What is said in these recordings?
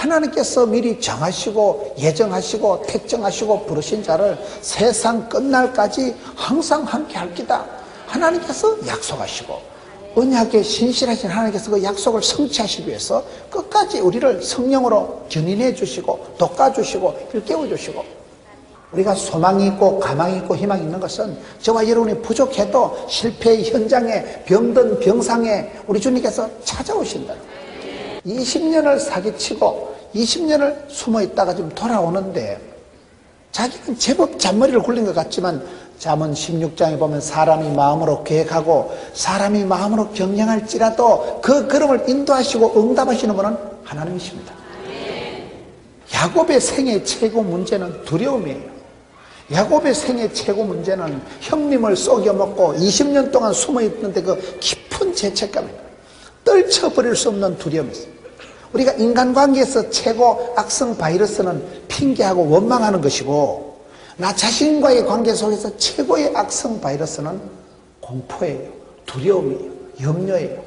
하나님께서 미리 정하시고 예정하시고 택정하시고 부르신 자를 세상 끝날까지 항상 함께 할 기다. 하나님께서 약속하시고 언약에 신실하신 하나님께서 그 약속을 성취하시기 위해서 끝까지 우리를 성령으로 견인해 주시고 돋궈주시고 일깨워 주시고, 우리가 소망이 있고 가망이 있고 희망이 있는 것은 저와 여러분이 부족해도 실패의 현장에 병든 병상에 우리 주님께서 찾아오신다. 20년을 사기치고 20년을 숨어 있다가 좀 돌아오는데 자기는 제법 잔머리를 굴린 것 같지만 잠언 16장에 보면 사람이 마음으로 계획하고 사람이 마음으로 경영할지라도 그 걸음을 인도하시고 응답하시는 분은 하나님이십니다. 야곱의 생애 최고 문제는 두려움이에요. 야곱의 생애 최고 문제는 형님을 속여먹고 20년 동안 숨어있는데 그 깊은 죄책감이에요. 떨쳐버릴 수 없는 두려움이 있습니다. 우리가 인간관계에서 최고 악성 바이러스는 핑계하고 원망하는 것이고, 나 자신과의 관계 속에서 최고의 악성 바이러스는 공포예요. 두려움이에요. 염려예요.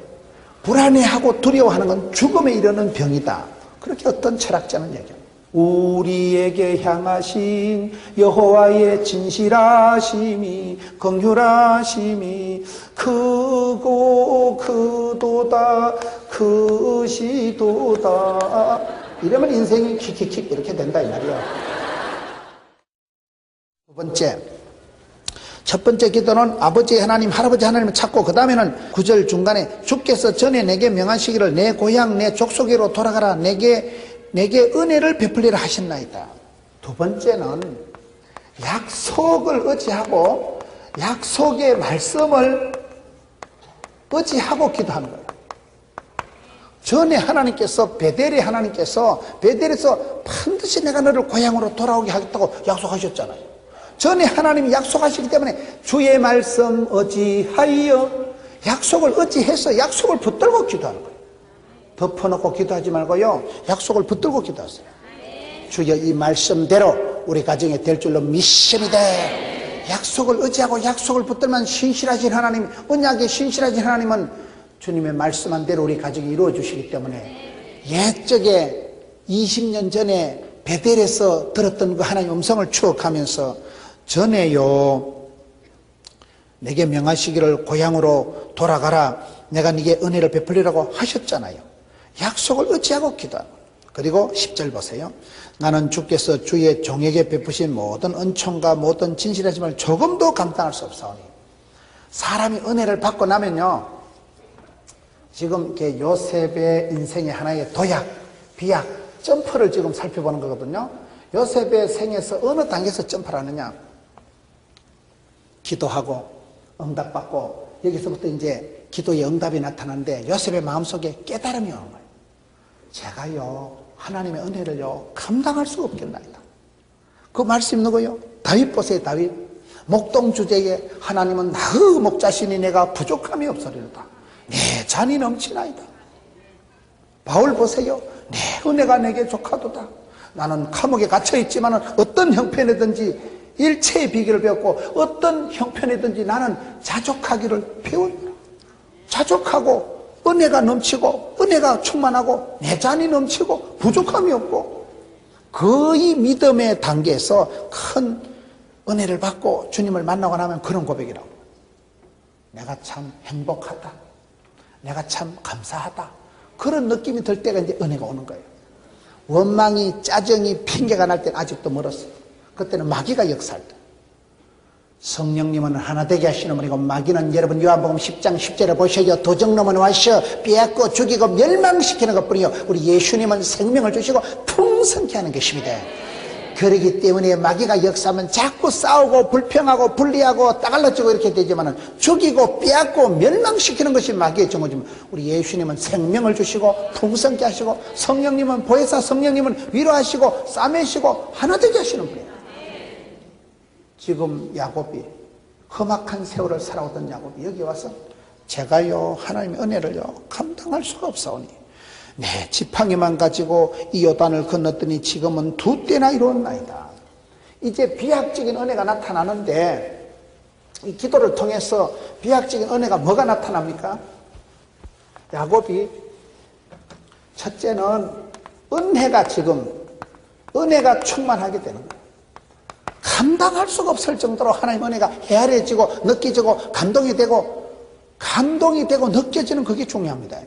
불안해하고 두려워하는 건 죽음에 이르는 병이다. 그렇게 어떤 철학자는 얘기합니다. 우리에게 향하신 여호와의 진실하심이 긍휼하심이 크고 크도다 크시도다. 이러면 인생이 킥킥킥 이렇게 된다 이 말이야. 두 번째, 첫 번째 기도는 아버지 하나님 할아버지 하나님을 찾고, 그 다음에는 9절 중간에 주께서 전에 내게 명하시기를 내 고향 내 족속으로 돌아가라 내게 은혜를 베풀리라 하셨나이다. 두 번째는 약속을 의지하고 약속의 말씀을 의지하고 기도하는 거예요. 전에 하나님께서 베델에서 반드시 내가 너를 고향으로 돌아오게 하겠다고 약속하셨잖아요. 전에 하나님이 약속하시기 때문에 주의 말씀 의지하여 약속을 의지해서 약속을 붙들고 기도하는 거예요. 덮어놓고 기도하지 말고요, 약속을 붙들고 기도하세요. 주여 이 말씀대로 우리 가정에 될 줄로 믿습니다. 약속을 의지하고 약속을 붙들면 신실하신 하나님, 언약에 신실하신 하나님은 주님의 말씀한 대로 우리 가정이 이루어 주시기 때문에, 옛적에 20년 전에 베델에서 들었던 그 하나님의 음성을 추억하면서 전에요 내게 명하시기를 고향으로 돌아가라 내가 네게 은혜를 베풀리라고 하셨잖아요. 약속을 의지하고 기도하는 거예요. 그리고 10절 보세요. 나는 주께서 주의 종에게 베푸신 모든 은총과 모든 진실하심을 조금도 감당할 수 없사오니. 사람이 은혜를 받고 나면요, 지금 이렇게 요셉의 인생의 하나의 도약, 비약, 점프를 지금 살펴보는 거거든요. 요셉의 생에서 어느 단계에서 점프를 하느냐, 기도하고 응답받고 여기서부터 이제 기도의 응답이 나타나는데 요셉의 마음속에 깨달음이 오는 거예요. 제가요 하나님의 은혜를요 감당할 수가 없겠나이다. 그 말씀 누구요? 다윗 보세요. 다윗 목동 주제에 하나님은 나의 목자시니 내가 부족함이 없으리로다. 내 잔이 넘치나이다. 바울 보세요. 내 은혜가 내게 족하도다. 나는 감옥에 갇혀있지만 어떤 형편이든지 일체의 비결을 배웠고 어떤 형편이든지 나는 자족하기를 배웠다. 자족하고 은혜가 넘치고 은혜가 충만하고 내 잔이 넘치고 부족함이 없고, 거의 믿음의 단계에서 큰 은혜를 받고 주님을 만나고 나면 그런 고백이라고. 내가 참 행복하다. 내가 참 감사하다. 그런 느낌이 들 때가 이제 은혜가 오는 거예요. 원망이 짜증이 핑계가 날 때는 아직도 멀었어요. 그때는 마귀가 역사할 때. 성령님은 하나 되게 하시는 분이고 마귀는 여러분 요한복음 10장 10절에 보셔요. 도적놈은 와셔 빼앗고 죽이고 멸망시키는 것뿐이요 우리 예수님은 생명을 주시고 풍성케 하는 것입니다. 그렇기 때문에 마귀가 역사하면 자꾸 싸우고 불평하고 분리하고 따갈라지고 이렇게 되지만 죽이고 빼앗고 멸망시키는 것이 마귀의 정오지만 우리 예수님은 생명을 주시고 풍성케 하시고 성령님은 보혜사 성령님은 위로하시고 싸매시고 하나 되게 하시는 분이에요. 지금 야곱이 험악한 세월을 살아오던 야곱이 여기 와서 제가요 하나님의 은혜를요 감당할 수가 없사오니 내 지팡이만 가지고 이 요단을 건넜더니 지금은 2때나 이루었나이다. 이제 비약적인 은혜가 나타나는데 이 기도를 통해서 비약적인 은혜가 뭐가 나타납니까? 야곱이 첫째는 은혜가 충만하게 되는 거예요. 감당할 수가 없을 정도로 하나님 은혜가 헤아려지고 느껴지고 감동이 되고 느껴지는 그게 중요합니다.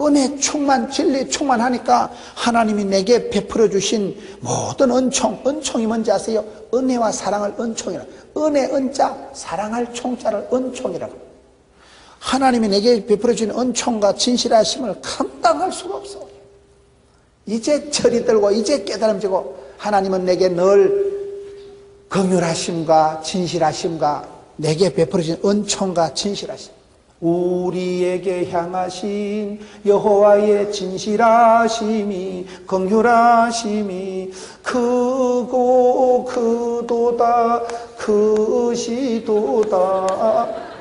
은혜 충만, 진리 충만하니까 하나님이 내게 베풀어 주신 모든 은총이 뭔지 아세요? 은혜와 사랑을 은총이라. 은혜 은자, 사랑할 총자를 은총이라고. 하나님이 내게 베풀어 주신 은총과 진실하심을 감당할 수가 없어. 이제 철이 들고 이제 깨달음지고 하나님은 내게 늘 긍휼하심과 진실하심과 내게 베풀어 주신 은총과 진실하심, 우리에게 향하신 여호와의 진실하심이 긍휼하심이 크고 크도다 크시도다.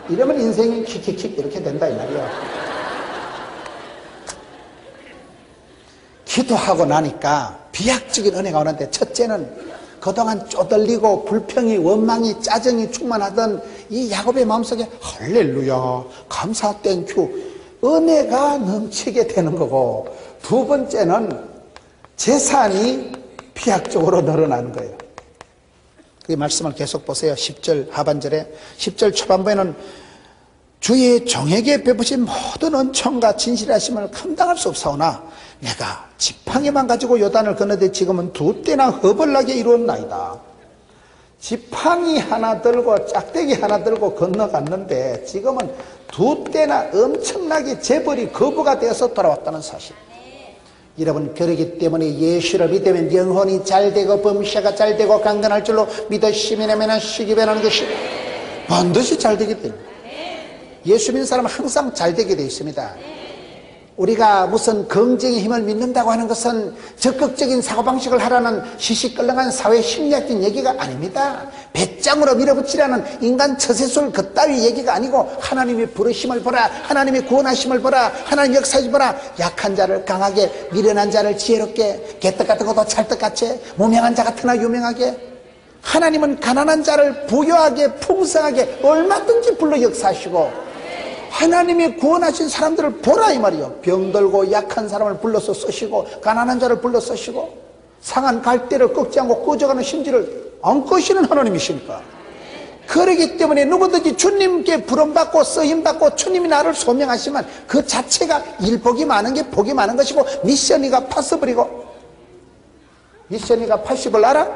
이러면 인생이 킥킥킥 이렇게 된다 이 말이야. 기도하고 나니까 비약적인 은혜가 오는데, 첫째는 그동안 쪼들리고 불평이 원망이 짜증이 충만하던 이 야곱의 마음속에 할렐루야 감사 땡큐 은혜가 넘치게 되는 거고, 두 번째는 재산이 비약적으로 늘어나는 거예요. 그 말씀을 계속 보세요. 10절 하반절에, 10절 초반부에는 주의 종에게 베푸신 모든 은총과 진실하심을 감당할 수 없사오나 내가 지팡이만 가지고 요단을 건너되 지금은 두 때나 허벌나게 이루었나이다. 지팡이 하나 들고 짝대기 하나 들고 건너갔는데 지금은 두 때나 엄청나게 재벌이 거부가 되어서 돌아왔다는 사실. 여러분, 그러기 때문에 예수를 믿으면 영혼이 잘되고 범사가 잘되고 강건할 줄로 믿으시면 시기 변하는 것이 반드시 잘되기 때문에 예수 믿는 사람은 항상 잘되게 되어 있습니다. 우리가 무슨 긍정의 힘을 믿는다고 하는 것은 적극적인 사고방식을 하라는 시시껄렁한 사회 심리학적인 얘기가 아닙니다. 배짱으로 밀어붙이라는 인간 처세술 그따위 얘기가 아니고, 하나님의 부르심을 보라, 하나님의 구원하심을 보라, 하나님 역사를 보라. 약한 자를 강하게, 미련한 자를 지혜롭게, 개떡 같은 것도 찰떡같이, 무명한 자 같으나 유명하게, 하나님은 가난한 자를 부유하게 풍성하게 얼마든지 불러 역사하시고, 하나님이 구원하신 사람들을 보라 이 말이요. 병들고 약한 사람을 불러서 쓰시고, 가난한 자를 불러 쓰시고, 상한 갈대를 꺾지 않고 꺼져가는 심지를 안 끄시는 하나님이십니까? 그러기 때문에 누구든지 주님께 부름받고 쓰임받고 주님이 나를 소명하시면 그 자체가 일복이 많은 게 복이 많은 것이고, 미션이가 파서버리고, 미션이가 80을 알아?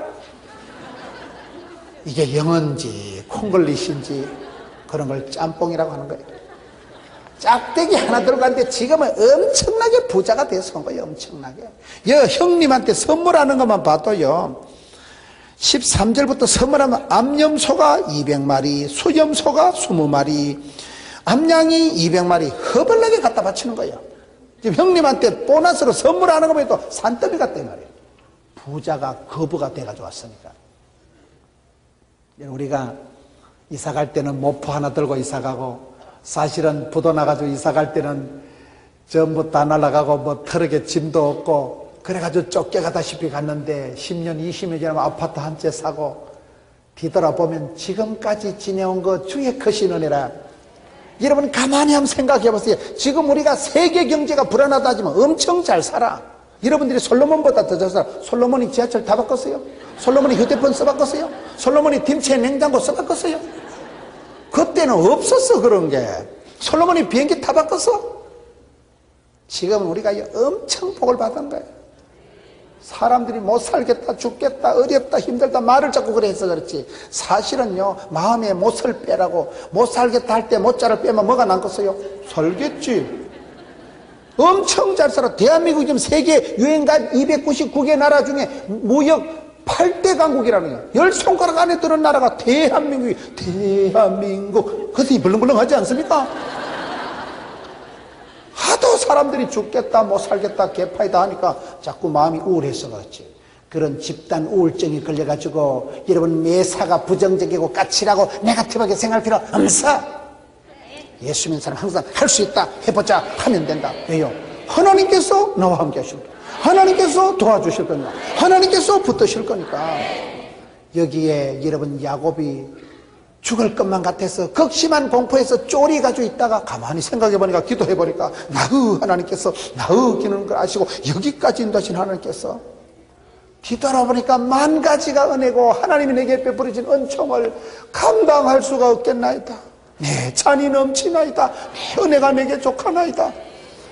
이게 영어인지 콩글리시인지 그런 걸 짬뽕이라고 하는 거예요. 짝대기 하나 들어갔는데 지금은 엄청나게 부자가 돼서 온 거예요. 엄청나게. 형님한테 선물하는 것만 봐도요, 13절부터 선물하면 암염소가 200마리, 수염소가 20마리, 암양이 200마리 허벌나게 갖다 바치는 거예요. 지금 형님한테 보너스로 선물하는 것만 해도 산더미 같다 이 말이에요. 부자가 거부가 돼가지고 왔으니까. 우리가 이사 갈 때는 모포 하나 들고 이사 가고, 사실은 부도 나가지고 이사 갈 때는 전부 다 날아가고 뭐 트럭에 짐도 없고 그래가지고 쫓겨가다시피 갔는데 10년 20년 지나면 아파트 한 채 사고 뒤돌아보면 지금까지 지내온 거 주의 크신 은혜라. 여러분 가만히 한번 생각해 보세요. 지금 우리가 세계 경제가 불안하다 하지만 엄청 잘 살아. 여러분들이 솔로몬보다 더 잘 살아. 솔로몬이 지하철 다 바꿨어요? 솔로몬이 휴대폰 써바꿨어요? 솔로몬이 김치 냉장고 써바꿨어요? 그때는 없었어. 그런 게. 솔로몬이 비행기 타 바꿨어? 지금은 우리가 엄청 복을 받은 거예요. 사람들이 못 살겠다, 죽겠다, 어렵다, 힘들다 말을 자꾸 그래 해서 그렇지, 사실은요, 마음에 못을 빼라고, 못 살겠다 할 때 못자를 빼면 뭐가 남겠어요? 살겠지. 엄청 잘 살아. 대한민국 지금 세계 유행가 299개 나라 중에 무역 8대 강국이라는 거예요. 10손가락 안에 드는 나라가 대한민국이. 대한민국. 그것이 벌렁벌렁하지 않습니까? 하도 사람들이 죽겠다 못 살겠다 개파이다 하니까 자꾸 마음이 우울해서 그렇지. 그런 집단 우울증이 걸려가지고 여러분 매사가 부정적이고 까칠하고 네거티브하게 생각할 필요 없어. 예수 믿는 사람 항상 할 수 있다, 해보자 하면 된다. 왜요? 하나님께서 나와 함께 하십니다. 하나님께서 도와주실 겁니다. 하나님께서 붙드실 거니까. 여기에 여러분 야곱이 죽을 것만 같아서 극심한 공포에서 쫄이가지고 있다가 가만히 생각해보니까 기도해보니까 나의 하나님께서 나의 기는 걸 아시고 여기까지 인도하신 하나님께서 뒤돌아보니까 만 가지가 은혜고 하나님이 내게 베풀어진 은총을 감당할 수가 없겠나이다. 내 잔이 넘치나이다. 내 은혜가 내게 족하나이다.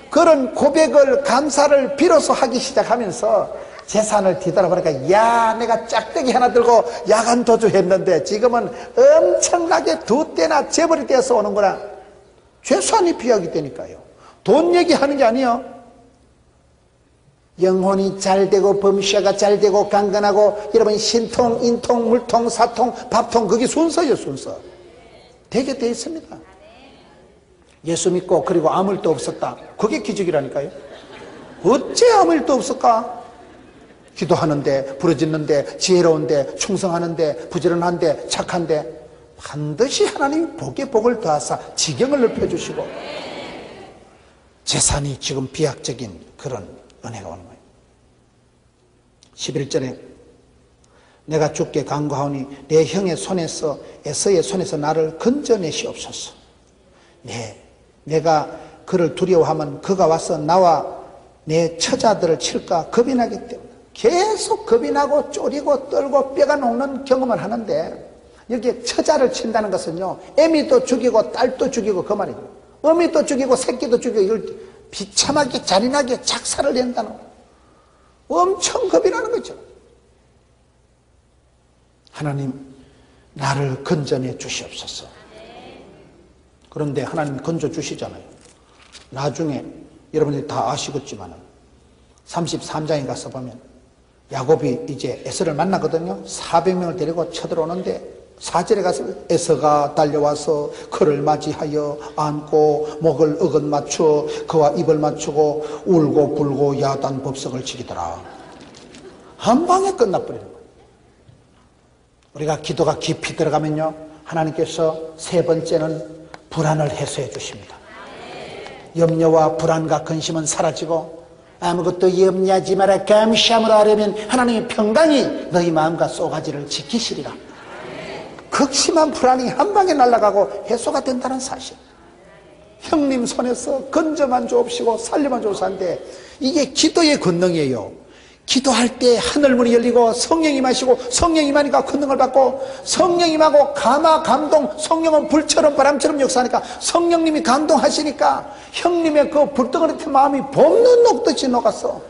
그런 고백을 감사를 비로소 하기 시작하면서 재산을 뒤돌아보니까 야 내가 짝대기 하나 들고 야간 도주했는데 지금은 엄청나게 두 때나 재벌이 되어서 오는구나. 최소한이 피하게 되니까요. 돈 얘기하는 게 아니에요. 영혼이 잘되고 범시아가 잘되고 강건하고 여러분 신통 인통 물통 사통 밥통 그게 순서예요. 순서 되게 돼 있습니다. 예수 믿고 그리고 아무 일도 없었다. 그게 기적이라니까요. 어째 아무 일도 없을까? 기도하는데 부르짖는데 지혜로운데 충성하는데 부지런한데 착한데 반드시 하나님이 복에 복을 더하사 지경을 넓혀주시고 재산이 지금 비약적인 그런 은혜가 오는 거예요. 11절에 내가 주께 간구하오니 내 형의 손에서 에서의 손에서 나를 건져내시옵소서. 내가 그를 두려워하면 그가 와서 나와 내 처자들을 칠까 겁이 나기 때문에 계속 겁이 나고 쪼리고 떨고 뼈가 녹는 경험을 하는데 여기에 처자를 친다는 것은요 애미도 죽이고 딸도 죽이고 그 말이에요. 어미도 죽이고 새끼도 죽이고 이걸 비참하게 잔인하게 작사를 낸다는 거예요. 엄청 겁이 나는 거죠. 하나님 나를 건져내 주시옵소서. 그런데 하나님 건져 주시잖아요. 나중에 여러분들이 다 아시겠지만 33장에 가서 보면 야곱이 이제 에서를 만나거든요. 400명을 데리고 쳐들어오는데 4절에 가서 에서가 달려와서 그를 맞이하여 안고 목을 어긋 맞추어 그와 입을 맞추고 울고 불고 야단 법석을 치기더라. 한 방에 끝나버리는 거예요. 우리가 기도가 깊이 들어가면요 하나님께서 세 번째는 불안을 해소해 주십니다. 염려와 불안과 근심은 사라지고 아무것도 염려하지 마라 감시함으로 하려면 하나님의 평강이 너희 마음과 쏘가지를 지키시리라. 극심한 불안이 한 방에 날아가고 해소가 된다는 사실. 형님 손에서 건져만 주옵시고 살려만 주옵시는데 이게 기도의 권능이에요. 기도할 때 하늘문이 열리고 성령이 임하시고 성령이 임하니까 권능을 받고 성령이 임하고 감화 감동 성령은 불처럼 바람처럼 역사하니까 성령님이 감동하시니까 형님의 그 불덩어리 같은 마음이 봄눈 녹듯이 녹았어.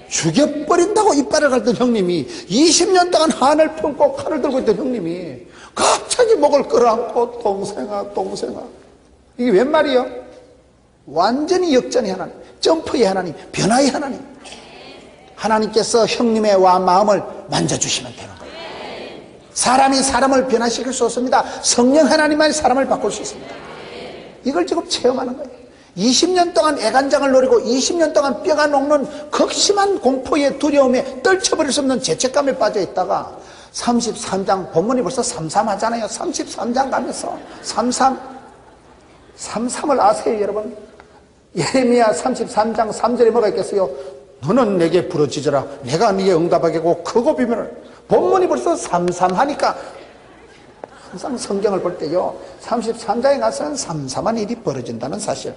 죽여버린다고 이빨을 갈던 형님이 20년 동안 한을 품고 칼을 들고 있던 형님이 갑자기 목을 끌어안고 동생아 이게 웬 말이에요? 완전히 역전의 하나님, 점프의 하나님, 변화의 하나님. 하나님께서 형님의 마음을 만져주시면 되는 거예요. 사람이 사람을 변화시킬 수 없습니다. 성령 하나님만이 사람을 바꿀 수 있습니다. 이걸 지금 체험하는 거예요. 20년 동안 애간장을 노리고 20년 동안 뼈가 녹는 극심한 공포의 두려움에 떨쳐버릴 수 없는 죄책감에 빠져 있다가 33장 본문이 벌써 삼삼하잖아요. 33장 가면서 삼삼을 아세요 여러분? 예레미야 33장 3절에 뭐가 있겠어요? 너는 내게 부르짖으라 내가 네게 응답하겠고 크고 비밀을. 본문이 벌써 삼삼하니까 항상 성경을 볼 때요 33장에 가서는 삼삼한 일이 벌어진다는 사실.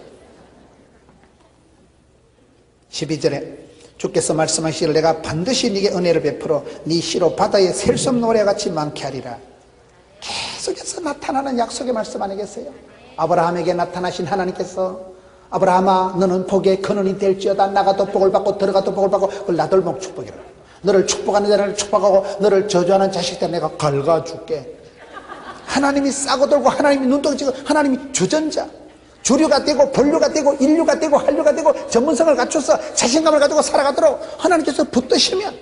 12절에 주께서 말씀하시기를 내가 반드시 네게 은혜를 베풀어 네 씨로 바다에 셀 수 없는 노래같이 많게 하리라. 계속해서 나타나는 약속의 말씀 아니겠어요? 아브라함에게 나타나신 하나님께서 아브라함아 너는 복의 근원이 될지어다. 나가도 복을 받고 들어가도 복을 받고 그걸 나돌목 축복이라. 너를 축복하는 자를 축복하고 너를 저주하는 자식들 내가 갉아줄게. 하나님이 싸고 돌고 하나님이 눈독 치고 하나님이 주전자 주류가 되고 본류가 되고 인류가 되고 한류가 되고 전문성을 갖춰서 자신감을 가지고 살아가도록 하나님께서 붙드시면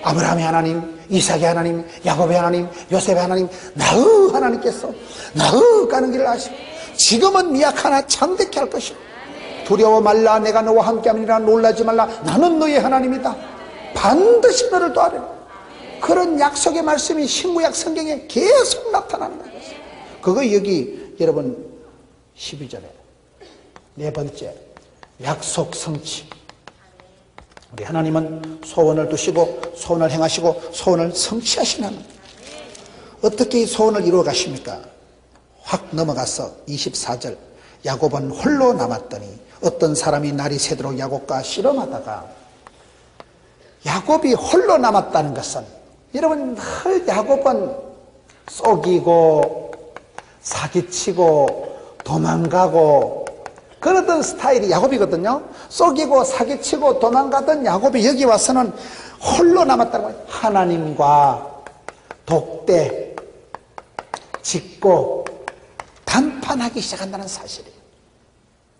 아브라함의 하나님, 이삭의 하나님, 야곱의 하나님, 요셉의 하나님, 나의 하나님께서 나의 가는 길을 아시고 지금은 미약하나 창대케 할 것이고 두려워 말라 내가 너와 함께함이니라 놀라지 말라 나는 너의 하나님이다. 반드시 너를 도와리라. 그런 약속의 말씀이 신구약 성경에 계속 나타나는 거예요. 그거 여기 여러분 12절에 네 번째 약속 성취. 우리 하나님은 소원을 두시고 소원을 행하시고 소원을 성취하시는 하나님. 어떻게 이 소원을 이루어 가십니까? 확 넘어가서 24절 야곱은 홀로 남았더니 어떤 사람이 날이 새도록 야곱과 씨름하다가 야곱이 홀로 남았다는 것은 여러분 늘 야곱은 속이고 사기치고 도망가고 그러던 스타일이 야곱이거든요. 속이고 사기치고 도망가던 야곱이 여기 와서는 홀로 남았다는 거예요. 하나님과 독대 짓고 단판하기 시작한다는 사실이에요.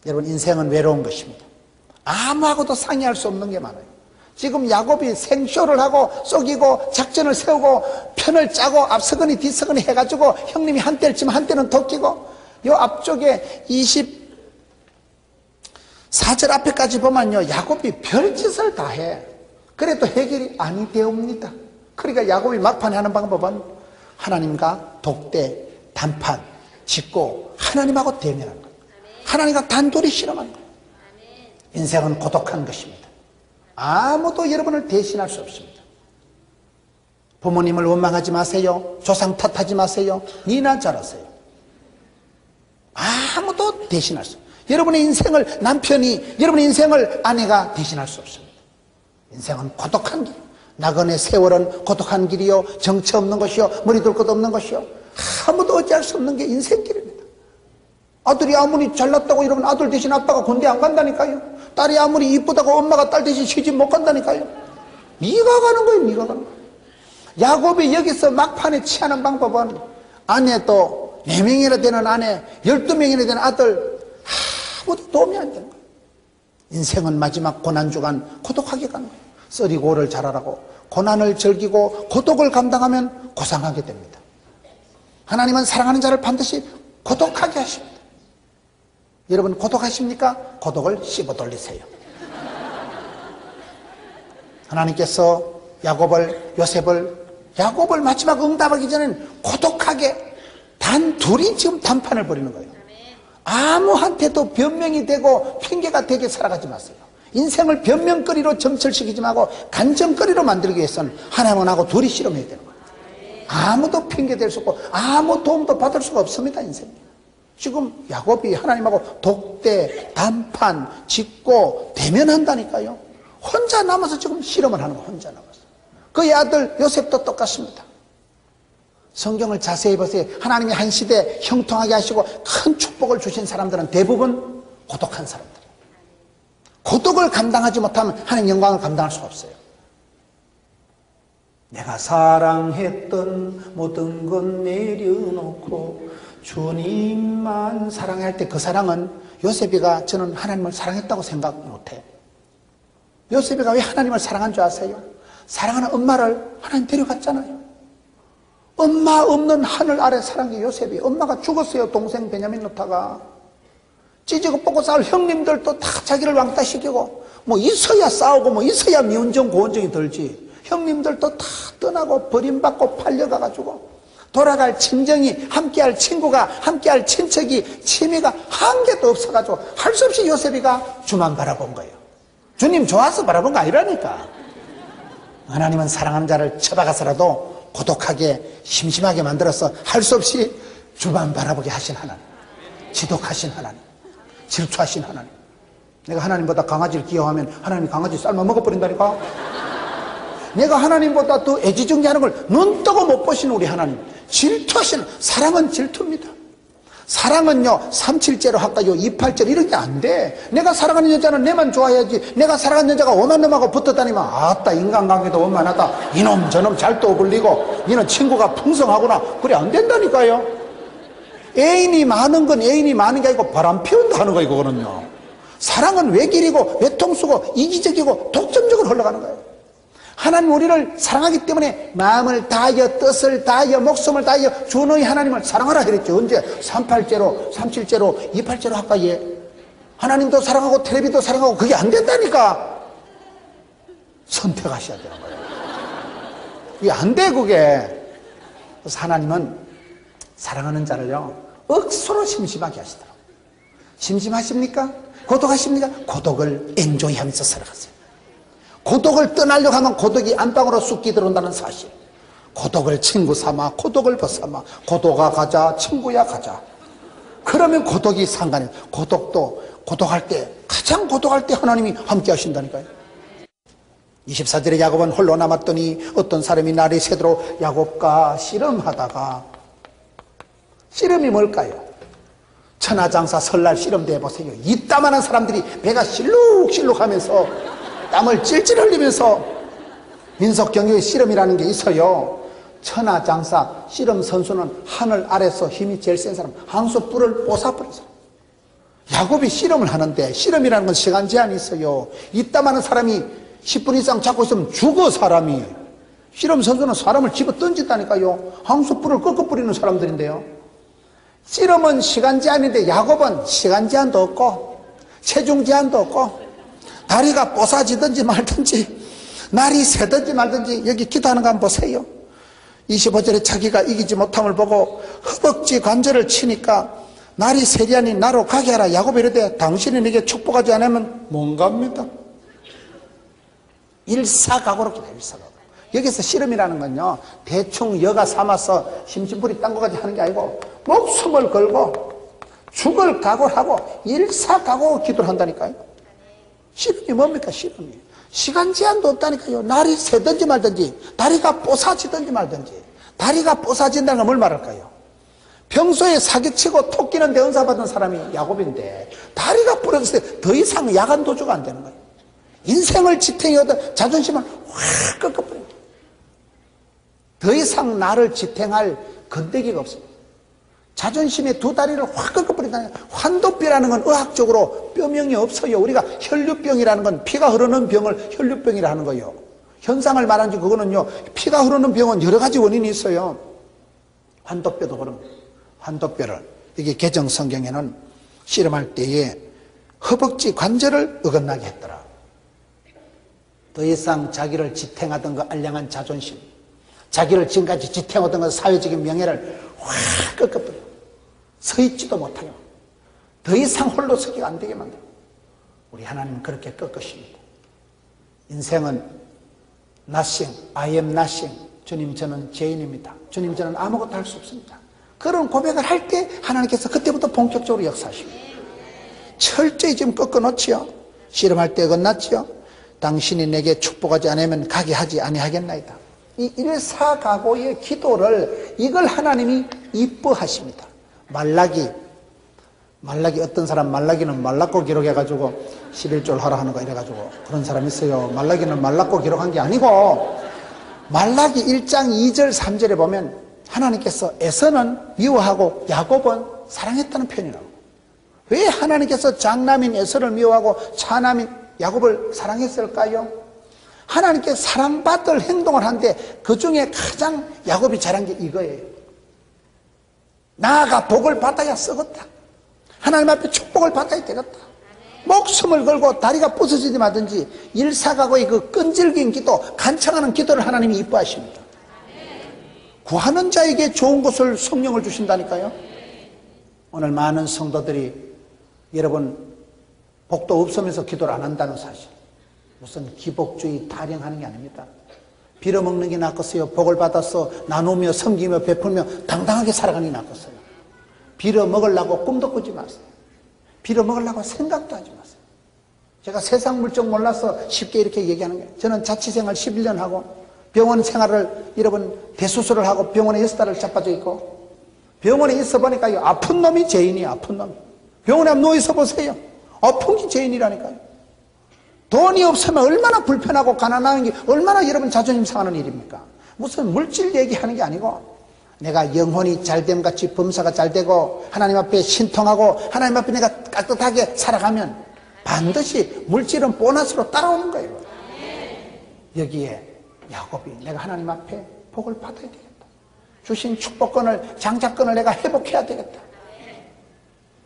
여러분 인생은 외로운 것입니다. 아무하고도 상의할 수 없는 게 많아요. 지금 야곱이 생쇼를 하고 속이고 작전을 세우고 편을 짜고 앞서거니 뒤서거니 해가지고 형님이 한때를 치면 한때는 도끼고 요 앞쪽에 24절 앞에까지 보면요 야곱이 별짓을 다 해. 그래도 해결이 아니 되옵니다. 그러니까 야곱이 막판에 하는 방법은 하나님과 독대 단판 짓고 하나님하고 대면하는 거예요. 하나님과 단둘이 실험하는 거예요. 인생은 고독한 것입니다. 아무도 여러분을 대신할 수 없습니다. 부모님을 원망하지 마세요. 조상 탓하지 마세요. 니나 잘하세요. 아무도 대신할 수 없어요. 여러분의 인생을 남편이, 여러분의 인생을 아내가 대신할 수 없습니다. 인생은 고독한 길. 나그네 세월은 고독한 길이요 정처 없는 것이요 머리 둘 것 없는 것이요 아무도 어찌할 수 없는 게 인생길입니다. 아들이 아무리 잘났다고 이러면 아들 대신 아빠가 군대 안 간다니까요. 딸이 아무리 이쁘다고 엄마가 딸 대신 시집 못 간다니까요. 네가 가는 거예요. 네가 가는 거예요. 야곱이 여기서 막판에 취하는 방법은 아내도 4명이나 되는 아내 12명이나 되는 아들 아무도 도움이 안 되는 거예요. 인생은 마지막 고난주간 고독하게 가는 거예요. 썰이고 오를 잘하라고 고난을 즐기고 고독을 감당하면 고상하게 됩니다. 하나님은 사랑하는 자를 반드시 고독하게 하십니다. 여러분 고독하십니까? 고독을 씹어 돌리세요. 하나님께서 야곱을 마지막 응답하기 전에는 고독하게 단 둘이 지금 단판을 벌이는 거예요. 아무한테도 변명이 되고 핑계가 되게 살아가지 마세요. 인생을 변명거리로 점철시키지 말고 간정거리로 만들기 위해서는 하나님하고 둘이 실험해야 되는 거예요. 아무도 핑계 댈 수 없고 아무 도움도 받을 수가 없습니다. 인생이. 지금 야곱이 하나님하고 독대, 단판, 짓고 대면한다니까요. 혼자 남아서 지금 실험을 하는 거예요. 혼자 남아서. 그의 아들 요셉도 똑같습니다. 성경을 자세히 보세요. 하나님이 한 시대 형통하게 하시고 큰 축복을 주신 사람들은 대부분 고독한 사람들. 고독을 감당하지 못하면 하나님 영광을 감당할 수가 없어요. 내가 사랑했던 모든 건 내려놓고 주님만 사랑할 때 그 사랑은 요셉이가 저는 하나님을 사랑했다고 생각 못해요. 요셉이가 왜 하나님을 사랑한 줄 아세요? 사랑하는 엄마를 하나님 데려갔잖아요. 엄마 없는 하늘 아래 사랑한 게 요셉이. 엄마가 죽었어요. 동생 베냐민 놓다가. 찢고 뽑고 싸울 형님들도 다 자기를 왕따시키고 뭐 있어야 싸우고 뭐 있어야 미운정 고운정이 들지. 형님들도 다 떠나고 버림받고 팔려가가지고 돌아갈 친정이 함께할 친구가 함께할 친척이 취미가 한 개도 없어가지고 할 수 없이 요셉이가 주만 바라본 거예요. 주님 좋아서 바라본 거 아니라니까. 하나님은 사랑하는 자를 쳐박아서라도 고독하게 심심하게 만들어서 할 수 없이 주만 바라보게 하신 하나님, 지독하신 하나님, 질투하신 하나님. 내가 하나님보다 강아지를 기여하면 하나님이 강아지 삶아 먹어버린다니까. 내가 하나님보다 더 애지중지하는 걸 눈 뜨고 못 보시는 우리 하나님, 질투하시는. 사랑은 질투입니다. 사랑은요 3.7제로 할까요 2.8제로 이런 게 안 돼. 내가 사랑하는 여자는 내만 좋아해야지. 내가 사랑하는 여자가 오만 놈하고 붙어 다니면 아따 인간관계도 원만하다, 이놈 저놈 잘도 어울리고 니는 친구가 풍성하구나, 그래 안 된다니까요. 애인이 많은 건 애인이 많은 게 아니고 바람 피운다 하는 거예요. 그거는요. 사랑은 외길이고 외통수고 이기적이고 독점적으로 흘러가는 거예요. 하나님 우리를 사랑하기 때문에 마음을 다하여 뜻을 다하여 목숨을 다하여 주 너희 하나님을 사랑하라 그랬죠. 언제? 3.8제로 3.7제로 2.8제로 할까요? 하나님도 사랑하고 텔레비도 사랑하고 그게 안 된다니까. 선택하셔야 되는 거예요. 그게 안 돼 그게. 그래서 하나님은 사랑하는 자를요 억수로 심심하게 하시더라고요. 심심하십니까? 고독하십니까? 고독을 엔조이하면서 살아가세요. 고독을 떠나려고 하면 고독이 안방으로 쑥 끼들어온다는 사실. 고독을 친구 삼아 고독을 벗삼아 고독아 가자 친구야 가자. 그러면 고독이 상관이에요. 고독할 때, 가장 고독할 때 하나님이 함께 하신다니까요. 24절에 야곱은 홀로 남았더니 어떤 사람이 날이 새도록 야곱과 씨름하다가, 씨름이 뭘까요? 천하장사 설날 씨름대 해보세요. 이따만한 사람들이 배가 실룩실룩 하면서 땀을 찔찔 흘리면서 민속경기의 씨름이라는 게 있어요. 천하장사 씨름 선수는 하늘 아래서 힘이 제일 센 사람, 한 수 뿔을 뽀사버린 사람. 야곱이 씨름을 하는데, 씨름이라는 건 시간 제한이 있어요. 이따만한 사람이 10분 이상 잡고 있으면 죽어, 사람이. 씨름 선수는 사람을 집어 던진다니까요. 한 수 뿔을 꺾어 뿌리는 사람들인데요. 씨름은 시간 제한인데 야곱은 시간 제한도 없고 체중 제한도 없고 다리가 뽀사지든지 말든지 날이 새든지 말든지, 여기 기도하는 거 한번 보세요. 25절에 자기가 이기지 못함을 보고 허벅지 관절을 치니까 날이 세리하니 나로 가게 하라. 야곱이 이르되 당신이 내게 축복하지 않으면 못 갑니다. 일사각오로 기도해요. 일사각오로. 여기서 씨름이라는 건요, 대충 여가 삼아서 심심풀이 딴 거까지 하는 게 아니고 목숨을 걸고 죽을 각오를 하고 일사각오로 기도를 한다니까요. 씨름이 뭡니까? 씨름이 시간 제한도 없다니까요. 날이 새든지 말든지 다리가 뽀사지든지 말든지. 다리가 뽀사진다는 건 뭘 말할까요? 평소에 사기치고 토끼는데 은사받은 사람이 야곱인데 다리가 부러졌을 때 더 이상 야간 도주가 안 되는 거예요. 인생을 지탱해오던 자존심을 확 꺾어버립니다. 더 이상 나를 지탱할 건데기가 없습니다. 자존심의 두 다리를 확 꺾어버린다는 거예요. 환도뼈라는 건 의학적으로 뼈명이 없어요. 우리가 혈류병이라는 건 피가 흐르는 병을 혈류병이라 하는 거예요. 현상을 말하는지 그거는요, 피가 흐르는 병은 여러 가지 원인이 있어요. 환도뼈도 그런 거예요. 환도뼈를, 이게 개정 성경에는 씨름할 때에 허벅지 관절을 어긋나게 했더라. 더 이상 자기를 지탱하던 그 알량한 자존심, 자기를 지금까지 지탱하던 그 사회적인 명예를 확 꺾어버려. 서 있지도 못해요. 더 이상 홀로 서기가 안 되게 만들어. 우리 하나님은 그렇게 꺾으십니다. 인생은 nothing, I am nothing. 주님, 저는 죄인입니다. 주님, 저는 아무것도 할 수 없습니다. 그런 고백을 할 때 하나님께서 그때부터 본격적으로 역사하십니다. 철저히 지금 꺾어놓지요. 씨름할 때 어긋났지요. 당신이 내게 축복하지 않으면 가게 하지 아니하겠나이다. 이 일사각오의 기도를, 이걸 하나님이 이뻐하십니다. 말라기 어떤 사람, 말라기는 말랐고 기록해가지고 11절 하라 하는 거 이래가지고 그런 사람 있어요. 말라기는 말랐고 기록한 게 아니고, 말라기 1장 2절 3절에 보면 하나님께서 에서는 미워하고 야곱은 사랑했다는 표현이라고. 왜 하나님께서 장남인 에서를 미워하고 차남인 야곱을 사랑했을까요? 하나님께 사랑받을 행동을 하는데 그 중에 가장 야곱이 잘한 게 이거예요. 나아가 복을 받아야 썩었다. 하나님 앞에 축복을 받아야 되겠다. 목숨을 걸고 다리가 부서지지 마든지 일사각오의 그 끈질긴 기도, 간청하는 기도를 하나님이 이뻐하십니다. 구하는 자에게 좋은 것을 성령을 주신다니까요. 오늘 많은 성도들이 여러분 복도 없으면서 기도를 안 한다는 사실, 무슨 기복주의 타령하는 게 아닙니다. 빌어먹는 게 낫겠어요? 복을 받아서 나누며 섬기며 베풀며 당당하게 살아가는 게 낫겠어요? 빌어먹으려고 꿈도 꾸지 마세요. 빌어먹으려고 생각도 하지 마세요. 제가 세상 물정 몰라서 쉽게 이렇게 얘기하는 거예요. 저는 자취생활 11년 하고 병원 생활을 여러분 대수술을 하고 병원에 6달을 자빠져 있고, 병원에 있어 보니까요, 아픈 놈이 죄인이에요. 아픈 놈이. 병원에 한번 누워 있어 보세요. 아픈 게 죄인이라니까요. 돈이 없으면 얼마나 불편하고 가난한 게 얼마나 여러분 자존심 상하는 일입니까? 무슨 물질 얘기하는 게 아니고, 내가 영혼이 잘됨 같이 범사가 잘 되고 하나님 앞에 신통하고 하나님 앞에 내가 깍듯하게 살아가면 반드시 물질은 보너스로 따라오는 거예요. 여기에 야곱이 내가 하나님 앞에 복을 받아야 되겠다. 주신 축복권을, 장자권을 내가 회복해야 되겠다.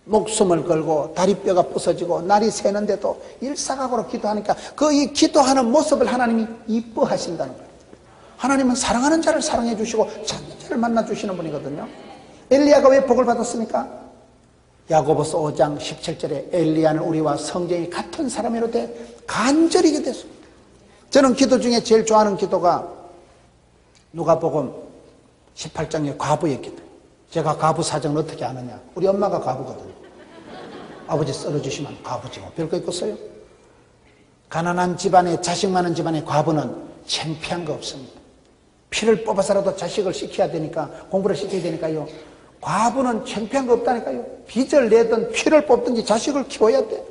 목숨을 걸고 다리뼈가 부서지고 날이 새는데도 일사각오로 기도하니까 그 이 기도하는 모습을 하나님이 이뻐하신다는 거예요. 하나님은 사랑하는 자를 사랑해 주시고 찾는 자를 만나 주시는 분이거든요. 엘리야가 왜 복을 받았습니까? 야고보서 5장 17절에 엘리야는 우리와 성경이 같은 사람이로 돼 간절히 기도했습니다. 저는 기도 중에 제일 좋아하는 기도가 누가복음 18장의 과부의 기도. 제가 과부 사정을 어떻게 아느냐? 우리 엄마가 과부거든요. 아버지 썰어주시면 과부지 뭐 별거 있겠어요? 가난한 집안에 자식 많은 집안의 과부는 창피한 거 없습니다. 피를 뽑아서라도 자식을 시켜야 되니까, 공부를 시켜야 되니까요. 과부는 창피한 거 없다니까요. 빚을 내든 피를 뽑든지 자식을 키워야 돼.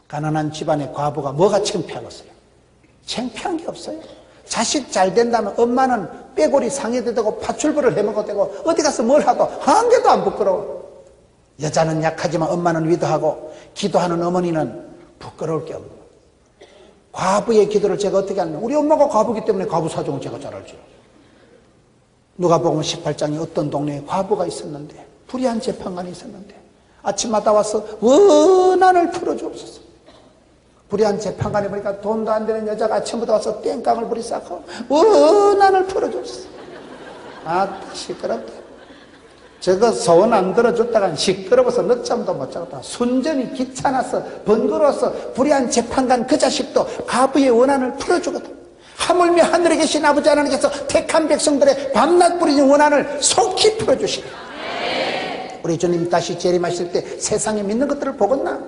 가난한 집안의 과부가 뭐가 창피하겠어요? 창피한 게 없어요. 자식 잘 된다면 엄마는 빼골이 상해도 되고 파출부를 해먹어도 되고 어디 가서 뭘 하도 한 개도 안 부끄러워. 여자는 약하지만 엄마는 위도하고 기도하는 어머니는 부끄러울 게 없는 거예요. 과부의 기도를 제가 어떻게 하느냐. 우리 엄마가 과부기 때문에 과부 사정을 제가 잘 알죠. 누가복음 18장에 어떤 동네에 과부가 있었는데, 불의한 재판관이 있었는데 아침마다 와서 원한을 풀어주옵소서. 불의한 재판관이 보니까 돈도 안 되는 여자가 아침부터 와서 땡깡을 부리싸고 원한을 풀어주옵소서. 아, 시끄럽다. 저거 소원 안 들어줬다간 시끄러워서 늦잠도 못 자겠다. 순전히 귀찮아서 번거로워서 불의한 재판관 그 자식도 과부의 원한을 풀어주거든. 하물며 하늘에 계신 아버지 하나님께서 택한 백성들의 밤낮 뿌리는 원한을 속히 풀어주시고, 우리 주님 다시 재림하실 때 세상에 믿는 것들을 보겠나?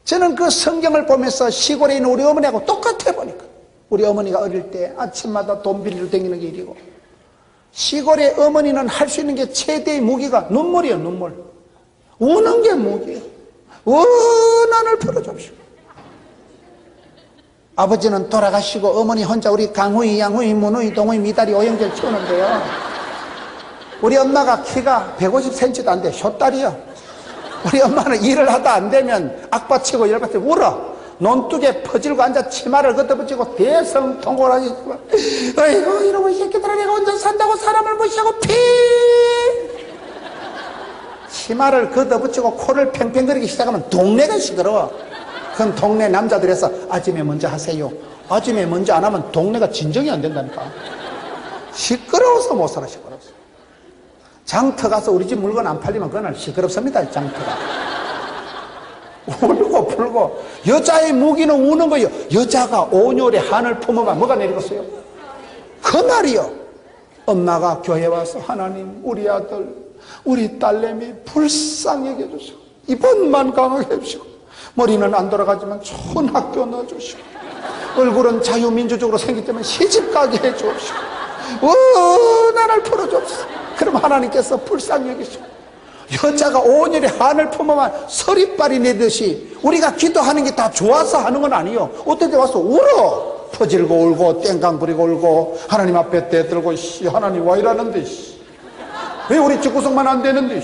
저는 그 성경을 보면서 시골에 있는 우리 어머니하고 똑같아 보니까, 우리 어머니가 어릴 때 아침마다 돈 빌리러 다니는 게 일이고, 시골의 어머니는 할 수 있는 게 최대의 무기가 눈물이에요. 눈물. 우는 게 무기예요. 원한을 풀어줍시오. 아버지는 돌아가시고 어머니 혼자 우리 강후이, 양후이, 문후이, 동후이, 미다리, 오영절 키우는데요. 우리 엄마가 키가 150cm도 안 돼. 쇼다리요. 우리 엄마는 일을 하다 안 되면 악받치고 열받치고 울어. 논둑에 퍼질고 앉아 치마를 걷어붙이고 대성통곡을 하시지만, 아이고 이놈의 새끼들아, 내가 혼자 산다고 사람을 무시하고 치마를 걷어붙이고 코를 팽팽거리기 시작하면 동네가 시끄러워. 그럼 동네 남자들에서 아침에 먼저 하세요. 아침에 먼저 안 하면 동네가 진정이 안 된다니까. 시끄러워서 못 살아. 시끄러워서. 장터 가서 우리 집 물건 안 팔리면 그날 시끄럽습니다. 장터가 울고 불고. 여자의 무기는 우는 거예요. 여자가 온열의 한을 품어봐 뭐가 내리겠어요? 그 말이요. 엄마가 교회 와서 하나님, 우리 아들, 우리 딸내미 불쌍히 여겨주시고 이번만 강하게 해주시고, 머리는 안 돌아가지만 좋은 학교 넣어주시고, 얼굴은 자유민주적으로 생기기 때문에 시집가게 해주옵시고, 원한을 풀어주옵소서. 그럼 하나님께서 불쌍히 여기시고, 여자가 온열의 한을 품어만 서리빨이 내듯이 우리가 기도하는 게 다 좋아서 하는 건 아니에요. 어떤 데 와서 울어. 퍼질고 울고 땡깡 부리고 울고 하나님 앞에 대들고, 하나님 와 이러는데 왜 우리 집구석만 안 되는데,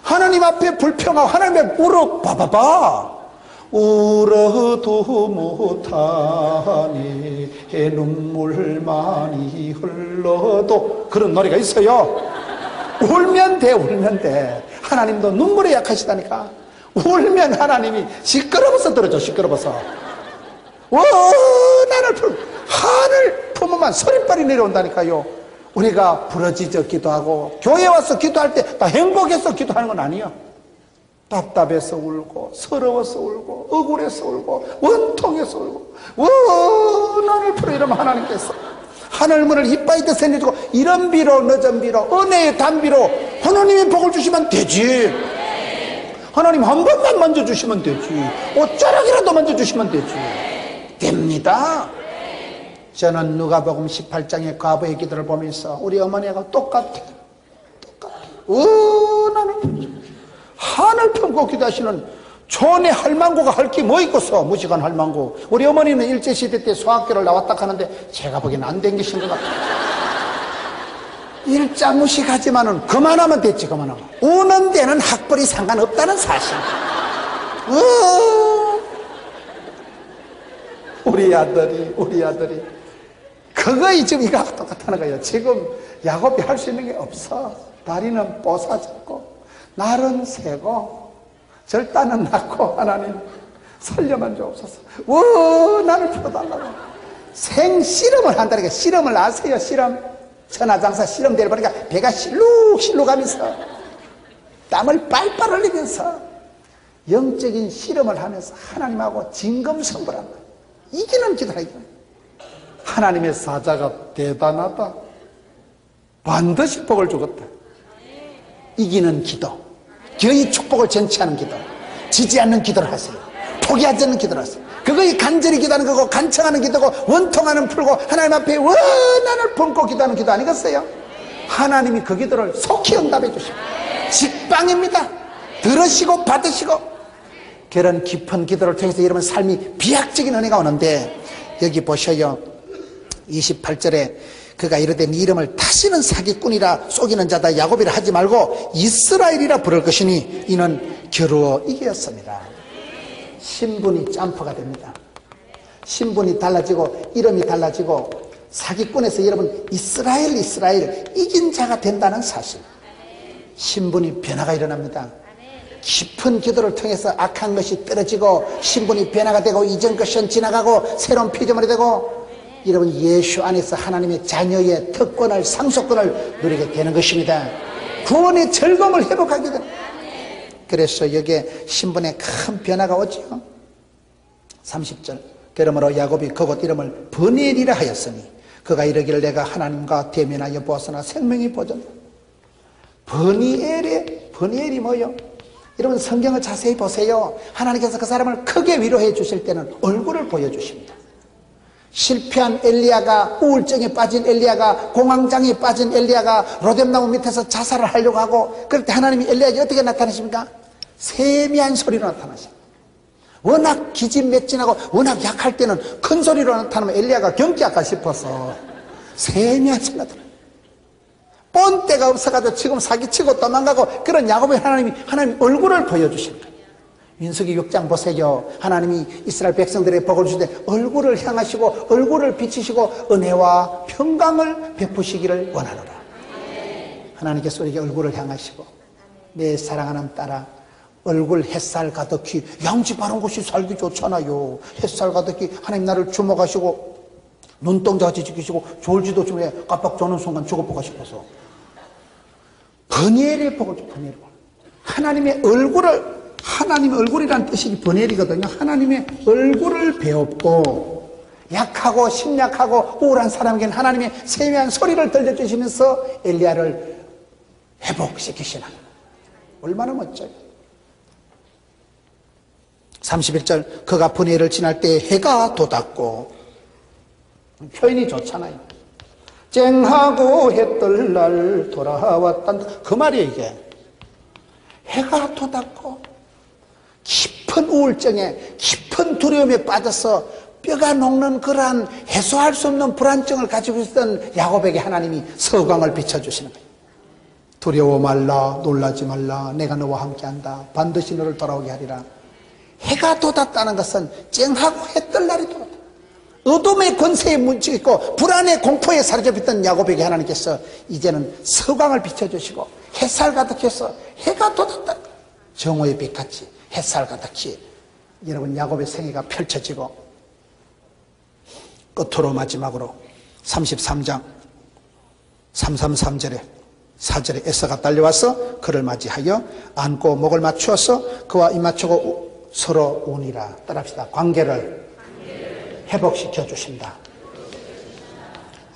하나님 앞에 불평하고 하나님 앞에 울어 봐봐봐. 울어도 못하니 눈물 많이 흘러도, 그런 노래가 있어요. 울면 돼. 울면 돼. 하나님도 눈물에 약하시다니까. 울면 하나님이 시끄러워서 들어줘. 시끄러워서. 원한을 한을 품으면 서리빨이 내려온다니까요. 우리가 부러지져 기도하고 교회 와서 기도할 때 다 행복해서 기도하는 건 아니에요. 답답해서 울고 서러워서 울고 억울해서 울고 원통해서 울고 원한을 풀어 이러면 하나님께서 하늘문을 이빠이 때 세워주고 이런 비로 늦은 비로 은혜의 단비로 하나님의 복을 주시면 되지. 하나님 한 번만 만져주시면 되지. 옷자락이라도 만져주시면 되지. 됩니다. 저는 누가복음 18장의 과부의 기도를 보면서 우리 어머니하고 똑같아요. 원한을 한을 품고 기도하시는 촌의 할망구가 할 게 뭐 있겠어. 무식한 할망구. 우리 어머니는 일제시대 때 소학교를 나왔다 하는데 제가 보기엔 안 된 것인 것 같아요. 일자 무식하지만은 그만하면 됐지. 그만하면 우는 데는 학벌이 상관없다는 사실. 우리 아들이 그거이 지금 이거 똑같다는 거예요. 지금 야곱이 할 수 있는 게 없어. 다리는 뽀사졌고 날은 새고 절단은 났고, 하나님 살려만 주옵소서. 원한을 풀어달라고 생씨름을 한다니까. 씨름을 아세요? 씨름. 천하장사 씨름 대를 보니까 배가 실룩실룩 하면서 땀을 빨빨 흘리면서 영적인 씨름을 하면서 하나님하고 진검승부를 한다. 이기는 기도라. 이기는. 하나님의 사자가 대단하다. 반드시 복을 주겠다. 이기는 기도, 교의 축복을 쟁취하는 기도, 지지 않는 기도를 하세요. 포기하지 않는 기도를 하세요. 그거이 간절히 기도하는 거고, 간청하는 기도고, 원통하는 풀고 하나님 앞에 원한을 품고 기도하는 기도 아니겠어요? 하나님이 그 기도를 속히 응답해 주십니다. 직방입니다. 들으시고 받으시고. 그런 깊은 기도를 통해서 여러분 삶이 비약적인 은혜가 오는데, 여기 보셔요. 28절에 그가 이르되 네 이름을 다시는 사기꾼이라 속이는 자다 야곱이라 하지 말고 이스라엘이라 부를 것이니 이는 겨루어 이겼습니다. 신분이 점프가 됩니다. 신분이 달라지고 이름이 달라지고 사기꾼에서 여러분 이스라엘 이긴 자가 된다는 사실, 신분이 변화가 일어납니다. 깊은 기도를 통해서 악한 것이 떨어지고 신분이 변화가 되고 이전 것은 지나가고 새로운 피조물이 되고 여러분 예수 안에서 하나님의 자녀의 특권을 상속권을 누리게 되는 것입니다. 구원의 즐거움을 회복하게 됩니다. 그래서 여기에 신분에 큰 변화가 오죠. 30절 그러므로 야곱이 그곳 이름을 브니엘이라 하였으니 그가 이르기를 내가 하나님과 대면하여 보았으나 생명이 보존다. 브니엘이 뭐요? 여러분 성경을 자세히 보세요. 하나님께서 그 사람을 크게 위로해 주실 때는 얼굴을 보여주십니다. 실패한 엘리야가, 우울증에 빠진 엘리야가, 공황장애에 빠진 엘리야가 로뎀나무 밑에서 자살을 하려고 하고, 그럴 때 하나님이 엘리야에게 어떻게 나타나십니까? 세미한 소리로 나타나십니다. 워낙 기진맥진하고 워낙 약할 때는 큰 소리로 나타나면 엘리야가 경기할까 싶어서 세미한 소리가 나타나요. 본때가 없어가지고 지금 사기치고 도망가고 그런 야곱의 하나님 얼굴을 보여주십니다. 민수기 6장 보세요. 하나님이 이스라엘 백성들의 복을 주실 때 얼굴을 향하시고 얼굴을 비치시고 은혜와 평강을 베푸시기를 원하노라. 하나님께서 우리에게 얼굴을 향하시고 내 사랑하는 딸아 얼굴 햇살 가득히 양지 바른 곳이 살기 좋잖아요. 햇살 가득히 하나님 나를 주목하시고 눈동자같이 지키시고 졸지도 중에 깜빡 조는 순간 죽어보고 싶어서 버니엘의 복을 줘. 버니엘 복. 하나님의 얼굴이라는 뜻이 버니엘이거든요. 하나님의 얼굴을 배웠고 약하고 심약하고 우울한 사람에게는 하나님의 세미한 소리를 들려주시면서 엘리야를 회복시키시는, 얼마나 멋져요. 31절 그가 버니엘을 지날 때 해가 돋았고, 표현이 좋잖아요. 쨍하고 해 뜰 날 돌아왔단 그 말이에요. 이게 해가 돋았고 깊은 우울증에 깊은 두려움에 빠져서 뼈가 녹는 그러한 해소할 수 없는 불안증을 가지고 있었던 야곱에게 하나님이 서광을 비춰주시는 거예요. 두려워 말라, 놀라지 말라, 내가 너와 함께한다, 반드시 너를 돌아오게 하리라. 해가 돋았다는 것은 쨍하고 해 뜰 날이 돋았다. 어둠의 권세에 뭉치고 불안의 공포에 사로잡혔던 야곱에게 하나님께서 이제는 서광을 비춰주시고 햇살 가득해서 해가 돋았다. 정오의 빛같이 햇살 가득히 여러분 야곱의 생애가 펼쳐지고, 끝으로 마지막으로 33장 333절에 4절에 에서가 달려와서 그를 맞이하여 안고 목을 맞추어서 그와 입 맞추고 서로 우니라. 따라합시다. 관계를 회복시켜 주신다.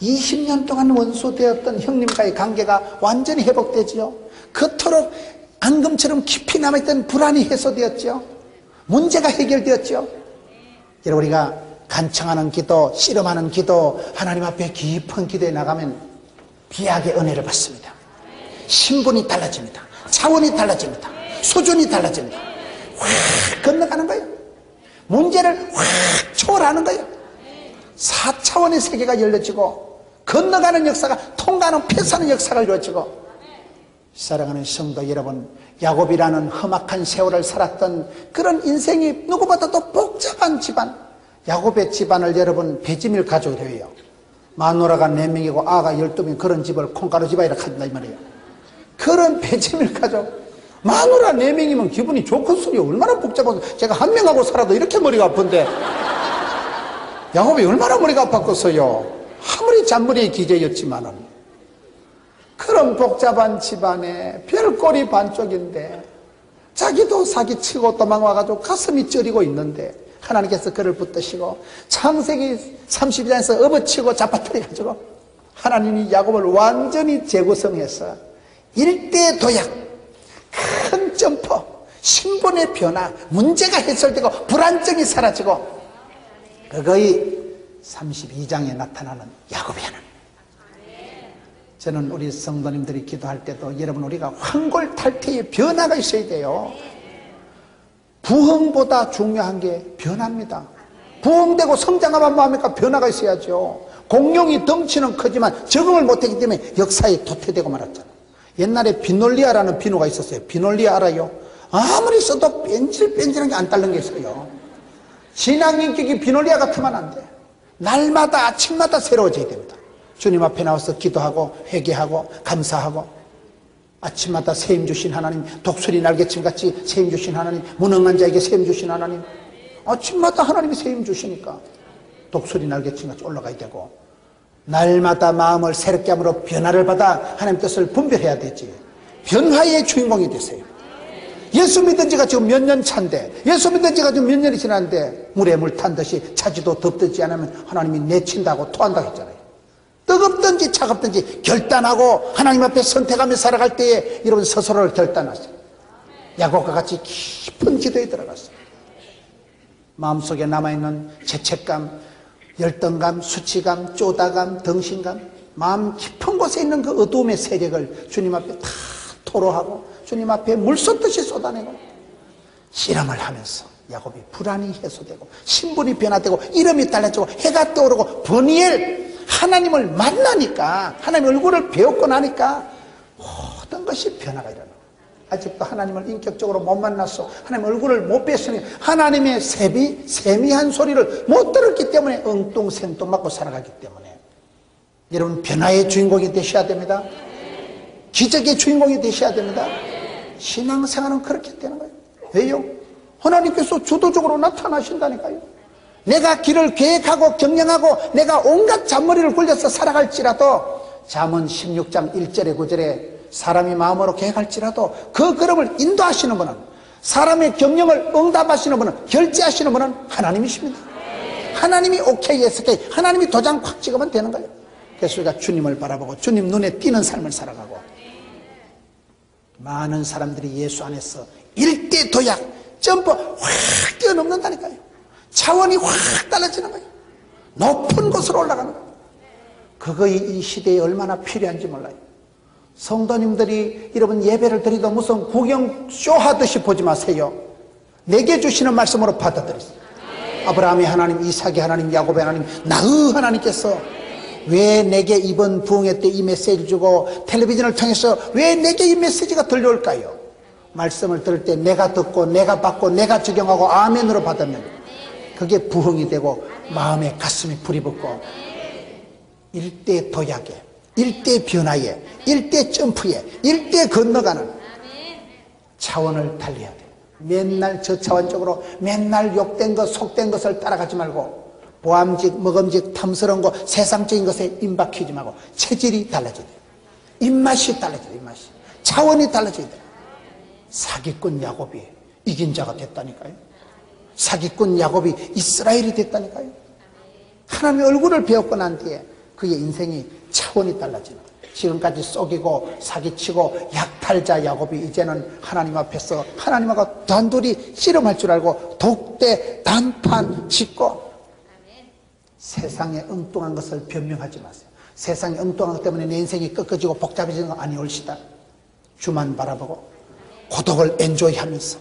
20년 동안 원수되었던 형님과의 관계가 완전히 회복되지요. 그토록 앙금처럼 깊이 남아있던 불안이 해소되었죠. 문제가 해결되었죠. 여러분 우리가 간청하는 기도, 씨름하는 기도, 하나님 앞에 깊은 기도에 나가면 비약의 은혜를 받습니다. 신분이 달라집니다. 차원이 달라집니다. 수준이 달라집니다. 확 건너가는 거예요. 문제를 확 초월하는 거예요. 4차원의 세계가 열려지고 건너가는 역사가, 통과하는 패스하는 역사가 이루어지고. 사랑하는 성도 여러분, 야곱이라는 험악한 세월을 살았던 그런 인생이 누구보다도 복잡한 집안, 야곱의 집안을 여러분 배지밀 가족이라고 해요. 마누라가 4명이고 아가 12명, 그런 집을 콩가루 집안이라 한다 이 말이에요. 그런 배지밀 가족, 마누라 4명이면 기분이 좋건 소리 얼마나 복잡하고, 제가 1명하고 살아도 이렇게 머리가 아픈데 야곱이 얼마나 머리가 아팠겠어요. 아무리 잔머리의 기재였지만은. 그런 복잡한 집안에 별꼴이 반쪽인데 자기도 사기치고 도망와가지고 가슴이 쩌리고 있는데 하나님께서 그를 붙드시고 창세기 32장에서 업어치고 잡아뜨려가지고 하나님이 야곱을 완전히 재구성해서 일대 도약, 큰 점퍼, 신분의 변화, 문제가 해결되고 불안정이 사라지고, 그거의 32장에 나타나는 야곱의 하나님. 저는 우리 성도님들이 기도할 때도 여러분, 우리가 황골탈퇴의 변화가 있어야 돼요. 부흥보다 중요한 게 변화입니다. 부흥되고 성장하면 뭐합니까? 변화가 있어야죠. 공룡이 덩치는 크지만 적응을 못했기 때문에 역사에 도태되고 말았잖아요. 옛날에 비놀리아라는 비누가 있었어요. 비놀리아 알아요? 아무리 써도 뺀질뺀질한 게 안 따른 게 있어요. 신앙인격이 비놀리아 같으면 안 돼. 날마다 아침마다 새로워져야 됩니다. 주님 앞에 나와서 기도하고 회개하고 감사하고, 아침마다 세임 주신 하나님, 독수리 날개침같이 세임 주신 하나님, 무능한 자에게 세임 주신 하나님, 아침마다 하나님이 세임 주시니까 독수리 날개침같이 올라가야 되고, 날마다 마음을 새롭게 함으로 변화를 받아 하나님 뜻을 분별해야 되지. 변화의 주인공이 되세요. 예수 믿은 지가 지금 몇 년 차인데, 예수 믿은 지가 지금 몇 년이 지났는데 물에 물 탄 듯이 차지도 덥든지 않으면 하나님이 내친다고 토한다고 했잖아요. 뜨겁든지 차갑든지 결단하고 하나님 앞에 선택하며 살아갈 때에 여러분 스스로를 결단하세요. 야곱과 같이 깊은 기도에 들어갔어요. 마음속에 남아있는 죄책감, 열등감, 수치감, 쪼다감, 덩신감, 마음 깊은 곳에 있는 그 어두움의 세력을 주님 앞에 다 토로하고 주님 앞에 물 쏟듯이 쏟아내고, 씨름을 하면서 야곱이 불안이 해소되고 신분이 변화되고 이름이 달라지고 해가 떠오르고 버니엘 하나님을 만나니까, 하나님 얼굴을 배웠고 나니까 모든 것이 변화가 일어나고, 아직도 하나님을 인격적으로 못 만났어, 하나님 얼굴을 못 뵀으니 하나님의 세미한 소리를 못 들었기 때문에 엉뚱생뚱맞고 살아가기 때문에 여러분 변화의 주인공이 되셔야 됩니다. 기적의 주인공이 되셔야 됩니다. 신앙생활은 그렇게 되는 거예요. 왜요? 하나님께서 주도적으로 나타나신다니까요. 내가 길을 계획하고 경영하고 내가 온갖 잔머리를 굴려서 살아갈지라도, 잠언 16장 1절에 9절에 사람이 마음으로 계획할지라도 그 걸음을 인도하시는 분은, 사람의 경영을 응답하시는 분은, 결제하시는 분은 하나님이십니다. 하나님이 오케이 했을게, 하나님이 도장 콱 찍으면 되는 거예요. 그래서 우리가 주님을 바라보고 주님 눈에 띄는 삶을 살아가고, 많은 사람들이 예수 안에서 일대 도약, 점프 확 뛰어넘는다니까요. 차원이 확 달라지는 거예요. 높은 곳으로 올라가는 거예요. 그거 이 시대에 얼마나 필요한지 몰라요. 성도님들이 여러분 예배를 드리도 무슨 구경쇼 하듯이 보지 마세요. 내게 주시는 말씀으로 받아들이세요. 아브라함의 하나님, 이삭의 하나님, 야곱의 하나님, 나의 하나님께서 왜 내게 이번 부흥회 때 이 메시지를 주고 텔레비전을 통해서 왜 내게 이 메시지가 들려올까요? 말씀을 들을 때 내가 듣고 내가 받고 내가 적용하고 아멘으로 받으면 그게 부흥이 되고 마음에 가슴이 불이 붙고 일대 도약에, 일대 변화에, 일대 점프에, 일대 건너가는 차원을 달려야 돼요. 맨날 저차원적으로 맨날 욕된 것, 속된 것을 따라가지 말고 보암직, 먹음직, 탐스러운 것, 세상적인 것에 임박히지 말고 체질이 달라져야 돼요. 입맛이 달라져야 돼요. 입맛이. 차원이 달라져야 돼요. 사기꾼 야곱이 이긴 자가 됐다니까요. 사기꾼 야곱이 이스라엘이 됐다니까요. 하나님의 얼굴을 배웠고 난 뒤에 그의 인생이 차원이 달라지는 거예요. 지금까지 속이고 사기치고 약탈자 야곱이 이제는 하나님 앞에서 하나님하고 단둘이 씨름할 줄 알고 독대 단판 짓고, 세상에 엉뚱한 것을 변명하지 마세요. 세상에 엉뚱한 것 때문에 내 인생이 꺾어지고 복잡해지는 거 아니올시다. 주만 바라보고 고독을 엔조이하면서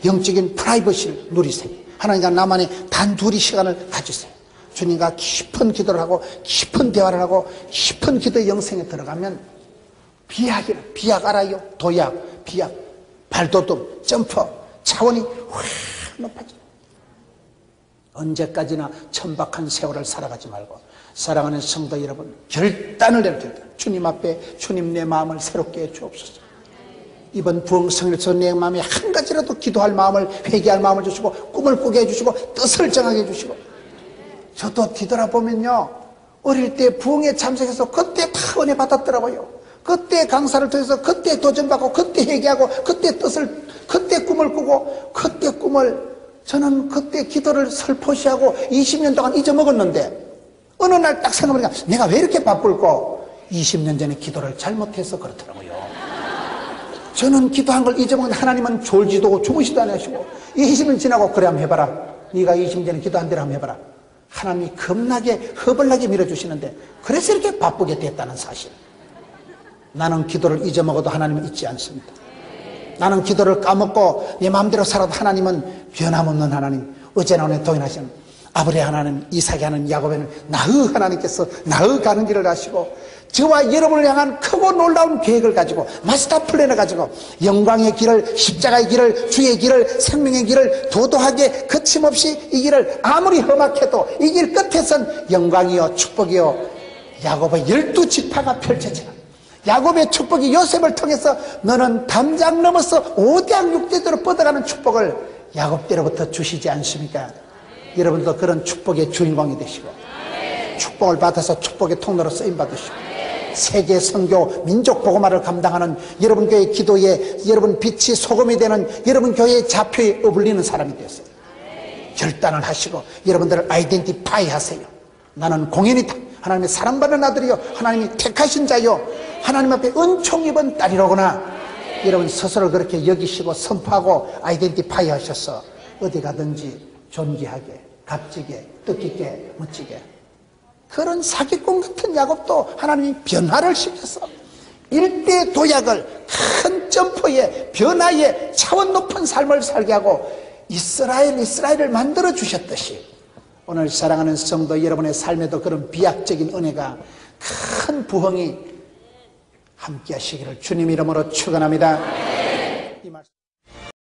영적인 프라이버시를 누리세요. 하나님과 나만의 단둘이 시간을 가지세요. 주님과 깊은 기도를 하고 깊은 대화를 하고 깊은 기도의 영생에 들어가면 비약 알아요? 도약, 비약, 발돋움, 점프, 차원이 확 높아져요. 언제까지나 천박한 세월을 살아가지 말고 사랑하는 성도 여러분, 결단을 내려 주님 앞에 주님 내 마음을 새롭게 해 주옵소서. 이번 부흥성일에서 내 마음에 한 가지라도 기도할 마음을, 회개할 마음을 주시고 꿈을 꾸게 해주시고 뜻을 정하게 해주시고, 저도 뒤돌아보면요, 어릴 때 부흥에 참석해서 그때 다 은혜 받았더라고요. 그때 강사를 통해서 그때 도전받고 그때 회개하고 그때 뜻을, 그때 꿈을 꾸고 그때 꿈을, 저는 그때 기도를 살포시하고 20년 동안 잊어먹었는데 어느 날 딱 생각해보니까 내가 왜 이렇게 바쁠까? 20년 전에 기도를 잘못해서 그렇더라고요. 저는 기도한 걸 잊어먹은 하나님은 졸지도 주무시도 안 하시고 20년 지나고 그래 한번 해봐라. 네가 20년 전에 기도한 대로 한번 해봐라. 하나님이 겁나게 허벌나게 밀어주시는데 그래서 이렇게 바쁘게 됐다는 사실. 나는 기도를 잊어먹어도 하나님은 잊지 않습니다. 나는 기도를 까먹고 내 마음대로 살아도 하나님은 변함없는 하나님, 어제나 오늘 동일하시는 아브라함 하나님, 이삭이 하나님, 야곱에는 나의 하나님께서 나의 가는 길을 아시고 저와 여러분을 향한 크고 놀라운 계획을 가지고 마스터 플랜을 가지고 영광의 길을, 십자가의 길을, 주의 길을, 생명의 길을 도도하게 거침없이 이 길을 아무리 험악해도 이 길 끝에선 영광이요 축복이요 야곱의 12지파가 펼쳐지는 야곱의 축복이 요셉을 통해서 너는 담장 넘어서 5대양 6대대로 뻗어가는 축복을 야곱때로부터 주시지 않습니까? 여러분도 그런 축복의 주인공이 되시고 축복을 받아서 축복의 통로로 쓰임받으시고 세계 선교 민족 복음화를 감당하는 여러분 교회 기도에 여러분 빛이 소금이 되는 여러분 교회의 좌표에 어울리는 사람이 되었어요. 결단을 하시고 여러분들을 아이덴티파이 하세요. 나는 공연이다. 하나님의 사랑받는 아들이요 하나님이 택하신 자요 하나님 앞에 은총 입은 딸이로구나. 여러분 스스로 그렇게 여기시고 선포하고 아이덴티파이 하셔서 어디 가든지 존귀하게 값지게 뜻깊게 멋지게 그런 사기꾼 같은 야곱도 하나님이 변화를 시켜서 일대 도약을 큰 점포에 변화의 차원 높은 삶을 살게 하고 이스라엘을 만들어 주셨듯이 오늘 사랑하는 성도 여러분의 삶에도 그런 비약적인 은혜가 큰 부흥이 함께 하시기를 주님 이름으로 축원합니다.